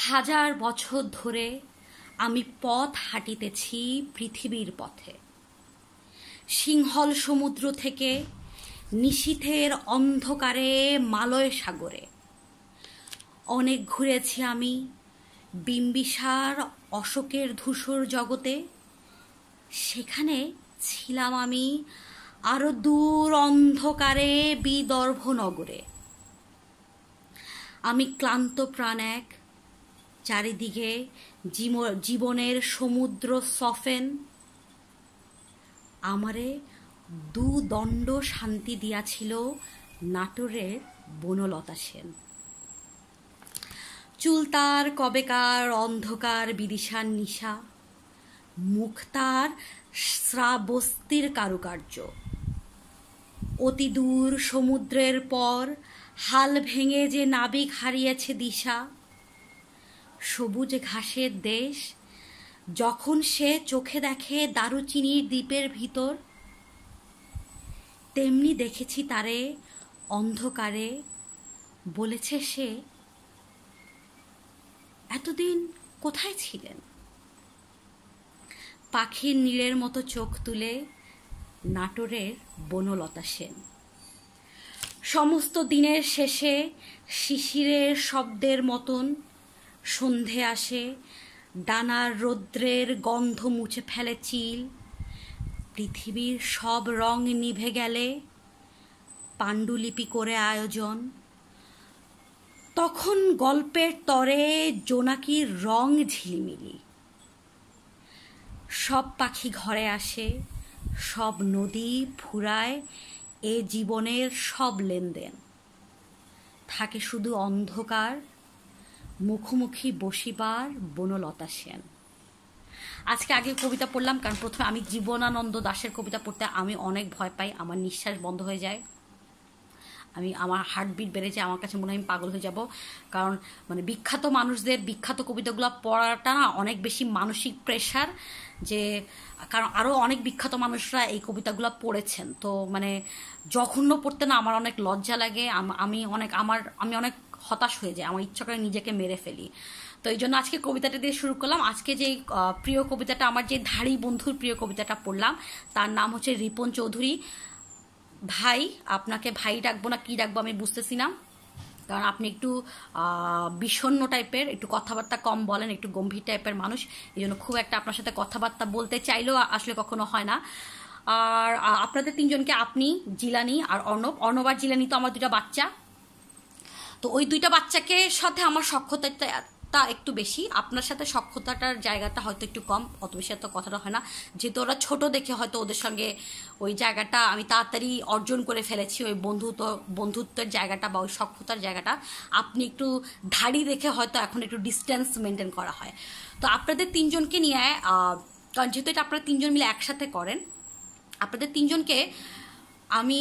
হাজার বছর ধরে আমি পথ হাঁটিতেছি পৃথিবীর পথে। সিংহল সমুদ্র থেকে নিশীথের অন্ধকারে মালয় সাগরে। অনেক ঘুরেছি আমি বিম্বিসার অশোকের ধূসর জগতে। সেখানে ছিলাম আমি আরো দূর অন্ধকারে বিদর্ভ নগরে। আমি ক্লান্ত প্রাণ এক, চারিদিকে জীবনের সমুদ্র সফেন। আমারে দুদণ্ড শান্তি দিয়াছিল নাটোরের বনলতা সেন। চুল তার কবেকার অন্ধকার বিদিশার নিশা, মুখ তার শ্রাবস্তির কারুকার্য। অতি দূর সমুদ্রের পর হাল ভেঙে যে নাবিক হারিয়েছে দিশা। সবুজ ঘাসের দেশ যখন সে চোখে দেখে দারুচিনির দ্বীপের ভিতর, তেমনি দেখেছি তারে অন্ধকারে। বলেছে সে, এতদিন কোথায় ছিলেন? পাখির নীড়ের মতো চোখ তুলে নাটোরের বনলতা সেন। সমস্ত দিনের শেষে শিশিরের শব্দের মতন সন্ধে আসে, ডানার রৌদ্রের গন্ধ মুছে ফেলে চিল। পৃথিবীর সব রং নিভে গেলে পাণ্ডুলিপি করে আয়োজন। তখন গল্পের তরে জোনাকির রং ঝিলিমিলি। সব পাখি ঘরে আসে, সব নদী ফুরায় এ জীবনের সব লেনদেন। থাকে শুধু অন্ধকার, মুখোমুখি বসিবার বনলতা সেন। আজকে আগে কবিতা পড়লাম, কারণ প্রথমে আমি জীবনানন্দ দাশের কবিতা পড়তে আমি অনেক ভয় পাই। আমার নিঃশ্বাস বন্ধ হয়ে যায়, আমার হার্টবিট বেড়ে যায়, আমার কাছে মনে হয় আমি পাগল হয়ে যাব। কারণ বিখ্যাত মানুষদের বিখ্যাত কবিতাগুলো পড়াটা না অনেক বেশি মানসিক প্রেশার। কারণ আরও অনেক বিখ্যাত মানুষরা এই কবিতাগুলো পড়েছেন, তো জঘন্য পড়তে না আমার অনেক লজ্জা লাগে। আমি অনেক হতাশ হয়ে যাই, আমার ইচ্ছা করে নিজেকে মেরে ফেলি। তো এই জন্য আজকে কবিতাটা দিয়ে শুরু করলাম। আজকে যে প্রিয় কবিতাটা, আমার যে ধাড়ি বন্ধুর প্রিয় কবিতাটা পড়লাম, তার নাম হচ্ছে রিপন চৌধুরী। ভাই, আপনাকে ভাই ডাকবো না কি ডাকবো আমি বুঝতেছি না, কারণ আপনি একটু বিষণ্ণ টাইপের, একটু কথাবার্তা কম বলেন, একটু গম্ভীর টাইপের মানুষ। এই জন্য খুব একটা আপনার সাথে কথাবার্তা বলতে চাইলেও আসলে কখনো হয় না। আর আপনাদের তিনজনকে, আপনি, জিলানি আর অর্ণব আর জিলানি তো আমার দুইটা বাচ্চা। তো ওই দুইটা বাচ্চাকে সাথে আমার সখ্যতা একটু বেশি, আপনার সাথে সখ্যতাটার জায়গাটা হয়তো একটু কম, অত বেশি এত কথাটা হয় না। যেহেতু ওরা ছোট দেখে হয়তো ওদের সঙ্গে ওই জায়গাটা আমি তাড়াতাড়ি অর্জন করে ফেলেছি, ওই বন্ধুত্বের জায়গাটা বা ওই সখ্যতার জায়গাটা। আপনি একটু ধাড়ি দেখে হয়তো এখন একটু ডিস্টেন্স মেনটেন করা হয়। তো আপনাদের তিনজনকে নিয়ে, কারণ যেহেতু এটা আপনারা তিনজন মিলে একসাথে করেন, আপনাদের তিনজনকে আমি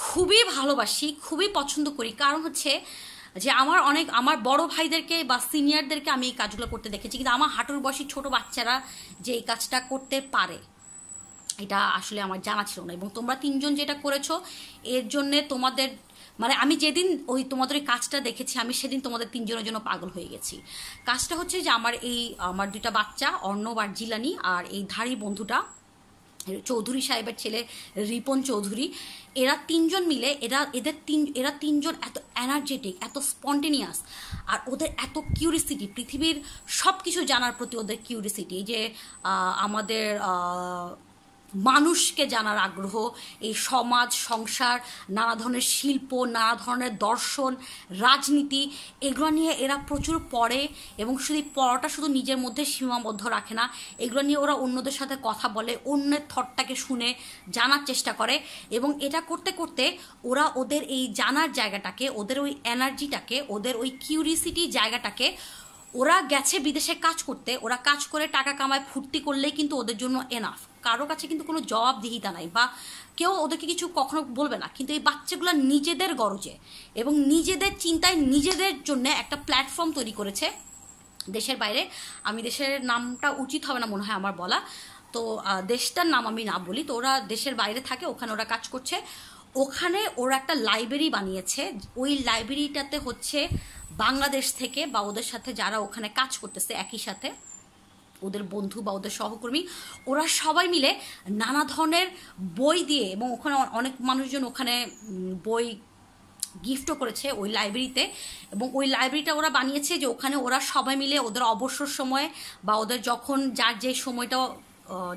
খুবই ভালোবাসি, খুবই পছন্দ করি। কারণ হচ্ছে যে আমার বড় ভাইদেরকে বা সিনিয়রদেরকে আমি এই কাজগুলো করতে দেখেছি, কিন্তু আমার হাঁটুর বয়সী ছোট বাচ্চারা যে এই কাজটা করতে পারে এটা আসলে আমার জানা ছিল না। এবং তোমরা তিনজন যেটা করেছো এর জন্যে তোমাদের আমি যেদিন তোমাদের ওই কাজটা দেখেছি, আমি সেদিন তোমাদের তিনজনের জন্য পাগল হয়ে গেছি। কাজটা হচ্ছে যে আমার দুইটা বাচ্চা অর্ণব আর জিলানি, আর এই ধাড়ি বন্ধুটা চৌধুরী সাহেবের ছেলে রিপন চৌধুরী, এরা তিনজন মিলে এরা তিনজন এত এনার্জেটিক, এত স্পন্টেনিয়াস, আর ওদের এত কিউরিসিটি, পৃথিবীর সব কিছু জানার প্রতি ওদের কিউরিসিটি, যে আমাদের মানুষকে জানার আগ্রহ, এই সমাজ সংসার, নানা ধরনের শিল্প, নানা ধরনের দর্শন, রাজনীতি, এগুলো নিয়ে এরা প্রচুর পড়ে। এবং পড়াটা শুধু নিজের মধ্যে সীমাবদ্ধ রাখে না, এগুলো নিয়ে ওরা অন্যদের সাথে কথা বলে, অন্যের থটটাকে শুনে জানার চেষ্টা করে। এবং এটা করতে করতে ওরা ওদের এই জানার জায়গাটাকে, ওদের ওই এনার্জিটাকে, ওদের ওই কিউরিসিটি জায়গাটাকে, ওরা গেছে বিদেশে কাজ করতে, ওরা কাজ করে টাকা কামায়, ফুর্তি করলেই কিন্তু ওদের জন্য এনাফ। কারো কাছে কিন্তু কোনো জবাবদিহিতা নাই, বা কেউ ওদেরকে কিছু কখনো বলবে না। কিন্তু এই বাচ্চাগুলো নিজেদের গরজে এবং নিজেদের চিন্তায় নিজেদের জন্য একটা প্ল্যাটফর্ম তৈরি করেছে দেশের বাইরে। আমি দেশের নামটা উচিত হবে না মনে হয় আমার বলা, তো দেশটার নাম আমি না বলি। তো ওরা দেশের বাইরে থাকে, ওখানে ওরা কাজ করছে। ওখানে ওরা একটা লাইব্রেরি বানিয়েছে। ওই লাইব্রেরিটাতে হচ্ছে বাংলাদেশ থেকে বা ওদের সাথে যারা ওখানে কাজ করতেছে একই সাথে, ওদের বন্ধু বা ওদের সহকর্মী, ওরা সবাই মিলে নানা ধরনের বই দিয়ে, এবং ওখানে অনেক মানুষজন ওখানে বই গিফটও করেছে ওই লাইব্রেরিতে। এবং ওই লাইব্রেরিটা ওরা বানিয়েছে যে ওখানে ওরা সবাই মিলে ওদের অবসর সময়ে বা ওদের যখন যার যে সময়টা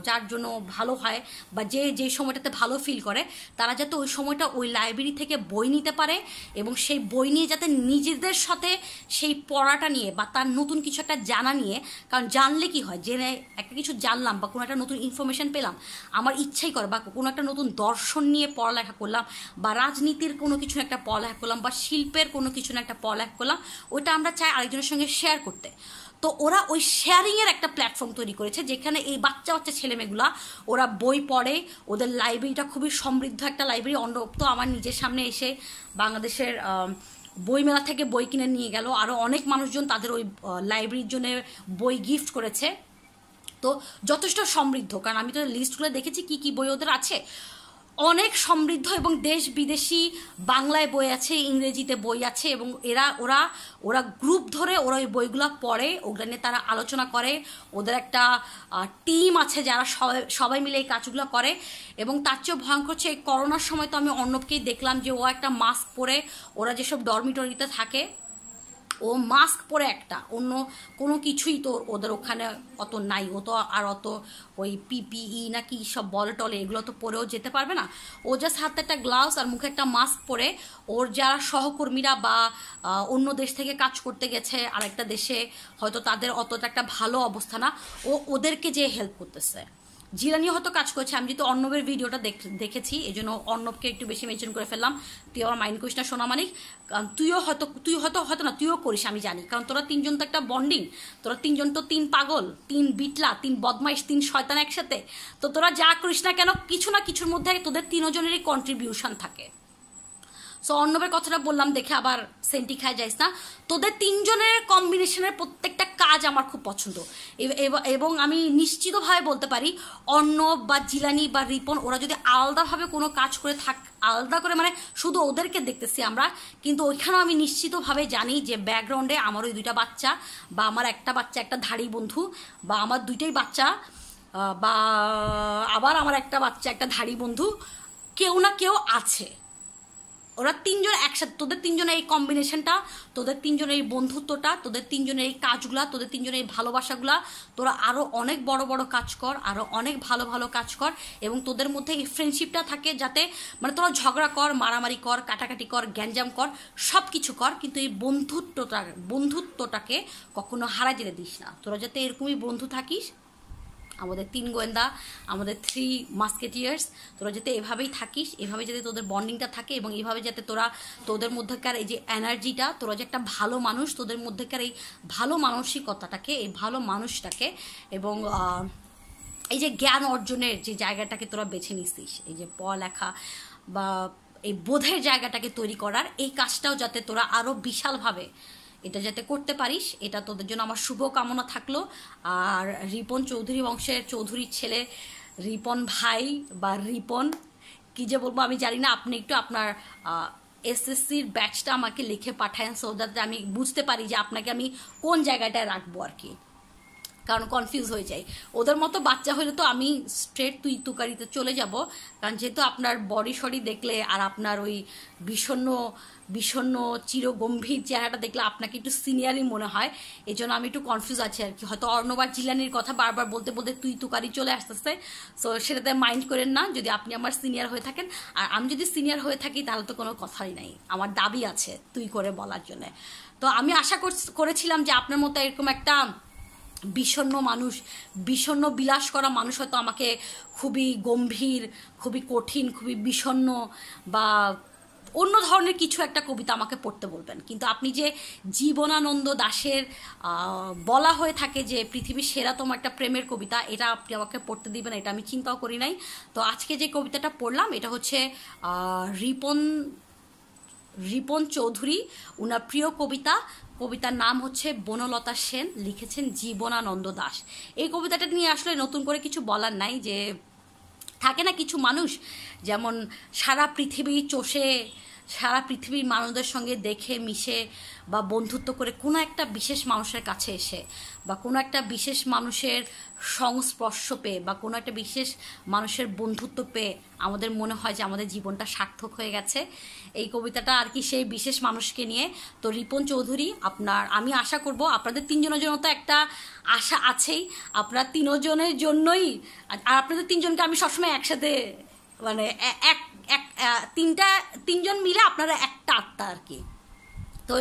যার জন্য ভালো হয় বা যে সময়টাতে ভালো ফিল করে, তারা যাতে ওই সময়টা ওই লাইব্রেরি থেকে বই নিতে পারে এবং সেই বই নিয়ে যাতে নিজেদের সাথে সেই পড়াটা নিয়ে বা তার নতুন কিছু একটা জানা নিয়ে, কারণ জানলে কি হয়, জেনে একটা কিছু জানলাম বা কোনো একটা নতুন ইনফরমেশন পেলাম, আমার ইচ্ছাই করে, বা কোনো একটা নতুন দর্শন নিয়ে পড়ালেখা করলাম বা রাজনীতির কোনো কিছু একটা পড়ালেখা করলাম বা শিল্পের কোনো কিছু একটা পড়ালেখা করলাম, ওইটা আমরা চাই আরেকজনের সঙ্গে শেয়ার করতে। তো ওরা ওই শেয়ারিংয়ের একটা প্ল্যাটফর্ম তৈরি করেছে যেখানে এই বাচ্চা বাচ্চা ছেলেমেয়েগুলা ওরা বই পড়ে। ওদের লাইব্রেরিটা খুবই সমৃদ্ধ একটা লাইব্রেরি। অর্ণব তো আমার নিজের সামনে এসে বাংলাদেশের বইমেলা থেকে বই কিনে নিয়ে গেল, আরও অনেক মানুষজন তাদের ওই লাইব্রেরির জন্য বই গিফট করেছে। তো যথেষ্ট সমৃদ্ধ, কারণ আমি তো লিস্টগুলো দেখেছি কি কি বই ওদের আছে, অনেক সমৃদ্ধ, এবং দেশ বিদেশি বাংলায় বই আছে, ইংরেজিতে বই আছে, এবং ওরা ওরা গ্রুপ ধরে ওরা ওই বইগুলো পড়ে, ওগুলো নিয়ে তারা আলোচনা করে। ওদের একটা টিম আছে যারা সবাই মিলে এই কাজগুলো করে। এবং তার চেয়েও ভয়ঙ্কর হচ্ছে এই করোনার সময় তো আমি অর্ণবকেই দেখলাম যে ও একটা মাস্ক পরে, ওরা যেসব ডরমিটরিতে থাকে ও মাস্ক পরে, একটা অন্য কোনো কিছুই তো ওদের ওখানে অত নাই, ও তো আর অত ওই পিপিই নাকি সব বল টলে এগুলো তো পরেও যেতে পারবে না। ও জাস্ট হাতে একটা গ্লাভস আর মুখে একটা মাস্ক পরে, ওর যারা সহকর্মীরা বা অন্য দেশ থেকে কাজ করতে গেছে আরেকটা দেশে, হয়তো তাদের অতটা একটা ভালো অবস্থা না, ও ওদেরকে যে হেল্প করতেছে। জিলানিও হয়তো কাজ করছে, আমি যেহেতু অর্ণবের ভিডিওটা দেখেছি এই জন্য অর্ণবকে একটু বেশি মেনশন করে ফেললাম। তুই আমার মাইন্ড করিস না সোনা মানিক, কারণ তুই হয়তো না, তুইও করিস আমি জানি, কারণ তোরা তিনজন তো একটা বন্ডিং, তোরা তিনজন তো তিন পাগল, তিন বিটলা, তিন বদমাইশ, তিন শয়তান একসাথে। তো তোরা যা করিস না কেন কিছু না কিছুর মধ্যে তোদের তিনজনেরই কন্ট্রিবিউশন থাকে। সো অর্ণবের কথাটা বললাম দেখে আবার সেন্টি খায় যাইস না। তোদের তিনজনের কম্বিনেশনের প্রত্যেকটা কাজ আমার খুব পছন্দ, এবং আমি নিশ্চিতভাবে বলতে পারি অর্ণব বা জিলানি বা রিপন ওরা যদি আলাদাভাবে কোনো কাজ করে আলাদা করে, মানে শুধু ওদেরকে দেখতেছি আমরা, কিন্তু ওইখানেও আমি নিশ্চিতভাবে জানি যে ব্যাকগ্রাউন্ডে আমার ওই দুইটা বাচ্চা বা আমার একটা বাচ্চা, একটা ধাড়ি বন্ধু, বা আমার দুইটাই বাচ্চা, বা আবার আমার একটা বাচ্চা, একটা ধাড়ি বন্ধু, কেউ না কেউ আছে। ওরা তিনজন একসাথে, তোদের তিনজনের এই কম্বিনেশনটা, তোদের তিনজনের এই বন্ধুত্বটা, তোদের তিনজনের এই কাজগুলা, তোদের তিনজনের এই ভালোবাসাগুলা, তোরা আরও অনেক বড় বড় কাজ কর, আরও অনেক ভালো ভালো কাজ কর, এবং তোদের মধ্যে এই ফ্রেন্ডশিপটা থাকে যাতে, মানে তোরা ঝগড়া কর, মারামারি কর, কাটাকাটি কর, গ্যাঞ্জাম কর, সব কিছু কর, কিন্তু এই বন্ধুত্বটাকে কখনো হারা যেতে দিস না। তোরা যাতে এরকমই বন্ধু থাকিস, আমাদের তিন গোয়েন্দা, আমাদের থ্রি মাস্কেটিয়ার্স, তোরা যাতে এভাবেই থাকিস, এভাবে যাতে তোদের বন্ডিংটা থাকে, এবং এইভাবে যাতে তোদের মধ্যেকার এই যে এনার্জিটা, তোরা যে একটা ভালো মানুষ, তোদের মধ্যেকার এই ভালো মানসিকতাটাকে, এই ভালো মানুষটাকে, এবং এই যে জ্ঞান অর্জনের যে জায়গাটাকে তোরা বেছে নিছিস, এই যে পড়ালেখা বা এই বোধের জায়গাটাকে তৈরি করার, এই কাজটাও যাতে তোরা আরও বিশালভাবে এটা যাতে করতে পারিস, এটা তোদের জন্য আমার শুভ কামনা থাকলো। আর রিপন চৌধুরী বংশের চৌধুরীর ছেলে রিপন ভাই বা রিপন, কি যে বলবো আমি জানি না, আপনি একটু আপনার এসএসসির ব্যাচটা আমাকে লিখে পাঠান, সো যাতে আমি বুঝতে পারি যে আপনাকে আমি কোন জায়গাটায় রাখবো আর কি, কারণ কনফিউজ হয়ে যায়। ওদের মতো বাচ্চা হলে তো আমি স্ট্রেট তুই তুকারিতে চলে যাব, কারণ যেহেতু আপনার বডি শডি দেখলে আর আপনার ওই বিষণ্ণ চিরগম্ভীর চেহারাটা দেখলে আপনাকে একটু সিনিয়রই মনে হয়, এই জন্য আমি একটু কনফিউজ আছি আর কি। হয়তো অর্ণব আর জিলানির কথা বারবার বলতে বলতে তুই তুকারি চলে আসতেছে, সো সেটাতে মাইন্ড করেন না যদি আপনি আমার সিনিয়র হয়ে থাকেন। আর আমি যদি সিনিয়র হয়ে থাকি তাহলে তো কোনো কথাই নাই, আমার দাবি আছে তুই করে বলার জন্যে। তো আমি আশা করেছিলাম যে আপনার মতো এরকম একটা বিষণ্ণ মানুষ, বিষণ্ণ বিলাস করা মানুষ হয়তো আমাকে খুবই গম্ভীর, খুবই কঠিন, খুবই বিষণ্ণ বা অন্য ধরনের কিছু একটা কবিতা আমাকে পড়তে বলবেন, কিন্তু আপনি যে জীবনানন্দ দাশের বলা হয়ে থাকে যে পৃথিবীর সেরাতম একটা প্রেমের কবিতা, এটা আপনি আমাকে পড়তে দিবেন এটা আমি চিন্তাও করি নাই। তো আজকে যে কবিতাটা পড়লাম এটা হচ্ছে রিপন চৌধুরী, ওনার প্রিয় কবিতার নাম হচ্ছে বনলতা সেন, লিখেছেন জীবনানন্দ দাশ। এই কবিতাটা নিয়ে আসলে নতুন করে কিছু বলার নাই, যে থাকে না কিছু মানুষ যেমন সারা পৃথিবী চষে সারা পৃথিবীর মানুষদের সঙ্গে দেখে মিশে বা বন্ধুত্ব করে কোনো একটা বিশেষ মানুষের কাছে এসে বা কোনো একটা বিশেষ মানুষের সংস্পর্শ পেয়ে বা কোনো একটা বিশেষ মানুষের বন্ধুত্ব পেয়ে আমাদের মনে হয় যে আমাদের জীবনটা সার্থক হয়ে গেছে। এই কবিতাটা আর কি সেই বিশেষ মানুষকে নিয়ে। তো রিপন চৌধুরী, আমি আশা করব আপনাদের তিনজনের জন্য তো একটা আশা আছেই, আপনারা তিনজনের জন্যই, আর আপনাদের তিনজনকে আমি সবসময় একসাথে মানে এক এক তিনজন মিলে আপনারা একটা আত্মা আর কি। তো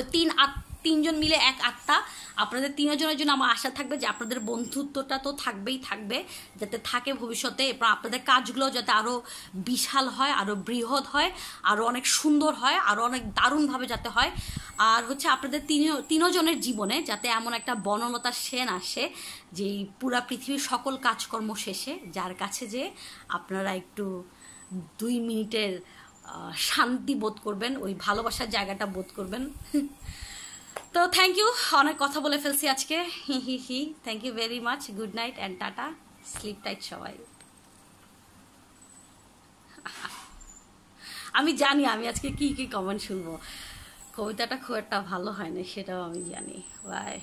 তিনজন মিলে এক আত্মা। আপনাদের তিনজনের জন্য আমার আশা থাকবে যে আপনাদের বন্ধুত্বটা তো থাকবেই থাকবে, যাতে থাকে ভবিষ্যতে, এবং আপনাদের কাজগুলো যাতে আরও বিশাল হয়, আরও বৃহৎ হয়, আরও অনেক সুন্দর হয়, আরও অনেক দারুণভাবে যাতে হয়। আর হচ্ছে আপনাদের তিনজনের জীবনে যাতে এমন একটা বনলতা সেন আসে যে পুরা পৃথিবীর সকল কাজকর্ম শেষে যার কাছে যে আপনারা একটু 2 মিনিটের শান্তি বোধ করবেন, ওই ভালোবাসার জায়গাটা বোধ করবেন। তো থ্যাংক ইউ, অনেক কথা বলে ফেলছি আজকে, হি thank you very much. Good night and tata, sleep tight সবাই। আমি জানি আমি আজকে কি কি কমেন্ট শুনবো, কবিতাটা খুব একটা ভালো হয় না সেটাও আমি জানি। বাই।